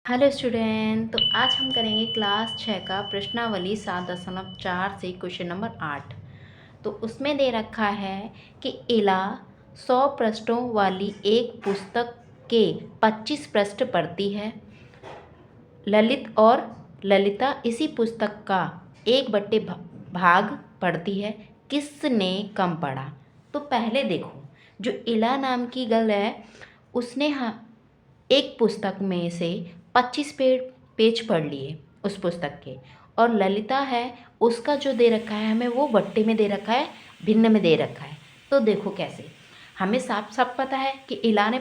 Hello student. तो आज हम करेंगे क्लास 6 का प्रश्नावली 7.4 से क्वेश्चन नंबर 8। तो उसमें दे रखा है कि इला 100 पृष्ठों वाली एक पुस्तक के 25 पृष्ठ पढ़ती है। ललित और ललिता इसी पुस्तक का एक बट्टे भाग पढ़ती है। किसने कम पढ़ा? तो पहले देखो, जो इला नाम की गर्ल है उसने एक पुस्तक में से 25 पेज पढ़ लिए उस पुस्तक के, और ललिता है उसका जो दे रखा है हमें वो बट्टे में दे रखा है, भिन्न में दे रखा है। तो देखो कैसे, हमें साफ साफ पता है कि इला ने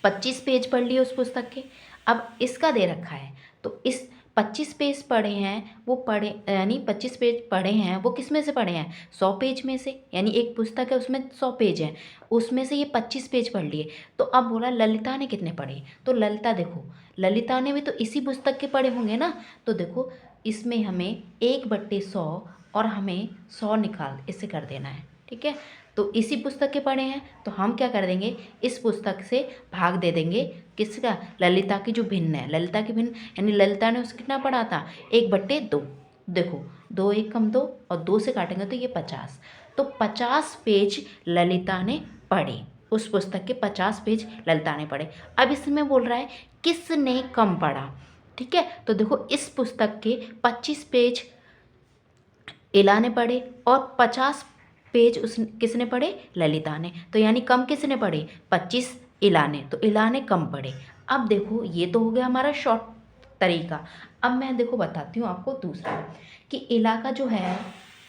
25 पेज पढ़ लिए उस पुस्तक के। अब इसका दे रखा है तो इस 25 पेज पढ़े हैं वो पढ़े, यानी 25 पेज पढ़े हैं वो किस में से पढ़े हैं? 100 पेज में से। यानी एक पुस्तक है उसमें 100 पेज हैं, उसमें से ये 25 पेज पढ़ लिए। तो अब बोला ललिता ने कितने पढ़े? तो ललिता देखो, ललिता ने भी तो इसी पुस्तक के पढ़े होंगे ना। तो देखो इसमें हमें 1/100 और हमें 100 निकाल इससे कर देना है, ठीक है। तो इसी पुस्तक के पढ़े हैं तो हम क्या कर देंगे, इस पुस्तक से भाग दे देंगे। किसका? ललिता की जो भिन्न है, ललिता की भिन्न, यानी ललिता ने उसको कितना पढ़ा था? 1/2। देखो 2 1 कम 2 और 2 से काटेंगे तो ये 50। तो 50 पेज ललिता ने पढ़े, उस पुस्तक के 50 पेज ललिता ने पढ़े। अब इसमें बोल रहा है किसने कम पढ़ा, ठीक है। तो देखो इस पुस्तक के 25 पेज इला ने पढ़े और 50 पेज किसने पढ़े? ललिता ने। तो यानी कम किसने पढ़े? 25 इला ने, तो इला ने कम पढ़े। अब देखो ये तो हो गया हमारा शॉर्ट तरीका। अब मैं देखो बताती हूँ आपको दूसरा, कि इला का जो है,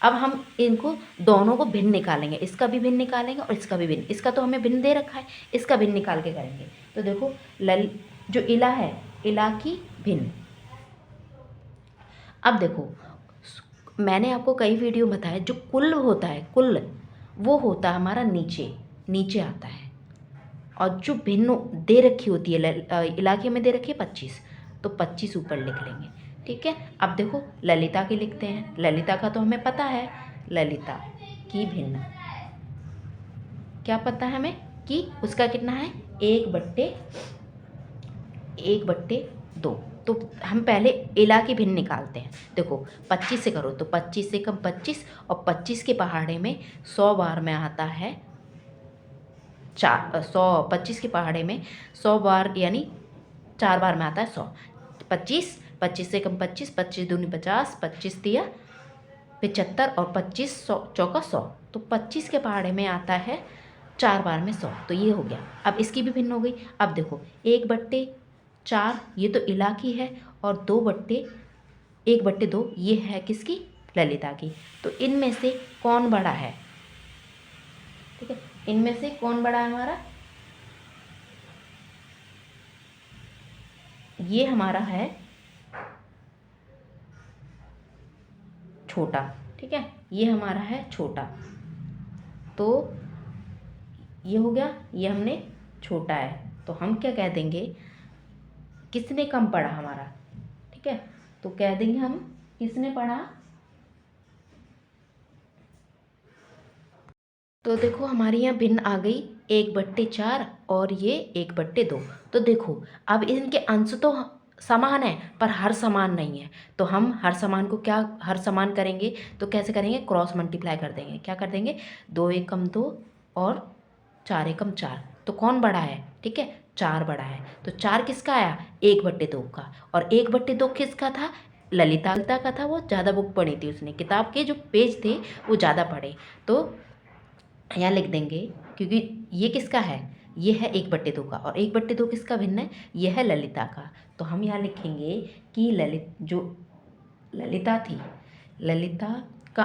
अब हम इनको दोनों को भिन्न निकालेंगे, इसका भी भिन्न निकालेंगे और इसका भी भिन्न। इसका तो हमें भिन्न दे रखा है, इसका भिन्न निकाल के करेंगे। तो देखो जो इला है, इला की भिन्न। अब देखो मैंने आपको कई वीडियो बताए, जो कुल होता है, कुल वो होता है हमारा नीचे नीचे आता है, और जो भिन्न दे रखी होती है इलाके में दे रखी है 25, तो 25 ऊपर लिख लेंगे, ठीक है। अब देखो ललिता की लिखते हैं। ललिता का तो हमें पता है, ललिता की भिन्न क्या पता है हमें कि उसका कितना है? 1/2। तो हम पहले इला की भिन्न निकालते हैं। देखो 25 से करो तो 25 से कम 25, और 25 के पहाड़े में 100 बार में आता है 25 के पहाड़े में 100 बार यानी 4 बार में आता है 100। 25 से कम 25, 25 दूनी 50, 25 दिया 75, और 25 चौका 100। तो 25 के पहाड़े में आता है 4 बार में 100। तो ये हो गया। अब इसकी भी भिन्न हो गई। अब देखो 1/4 ये तो इला की है, और 1/2 ये है किसकी? ललिता की। तो इनमें से कौन बड़ा है? ठीक है, इनमें से कौन बड़ा है हमारा? ये हमारा है छोटा, ठीक है, ये हमारा है छोटा। तो ये हो गया, ये हमने छोटा है, तो हम क्या कह देंगे, किसने कम पढ़ा हमारा, ठीक है। तो कह देंगे हम किसने पढ़ा। तो देखो हमारी यहाँ भिन्न आ गई 1/4 और ये 1/2। तो देखो अब इनके अंश तो समान है पर हर समान नहीं है। तो हम हर समान को क्या हर समान करेंगे? तो कैसे करेंगे? क्रॉस मल्टीप्लाई कर देंगे। क्या कर देंगे? 2 1 कम 2 और 4 1 कम 4। तो कौन बड़ा है? ठीक है, 4 बड़ा है। तो 4 किसका आया? 1/2 का। और 1/2 किसका था? ललिता का था। वो ज़्यादा बुक पढ़ी थी, उसने किताब के जो पेज थे वो ज़्यादा पढ़े। तो यहाँ लिख देंगे, क्योंकि ये किसका है? ये है 1/2 का, और 1/2 किसका भिन्न है? ये है ललिता का। तो हम यहाँ लिखेंगे कि ललिता थी, ललिता का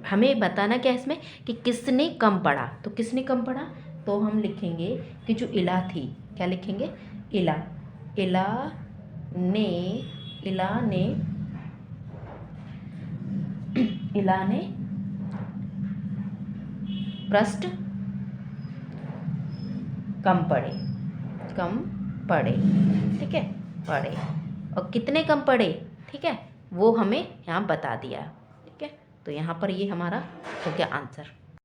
हमें बताना क्या है इसमें, कि किसने कम पढ़ा। तो किसने कम पढ़ा? तो हम लिखेंगे कि जो इला थी, क्या लिखेंगे? इला इला ने इला ने इला ने पृष्ठ कम पढ़े, ठीक है, पढ़े। और कितने कम पढ़े, ठीक है, वो हमें यहाँ बता दिया, ठीक है। तो यहाँ पर ये हमारा हो गया आंसर।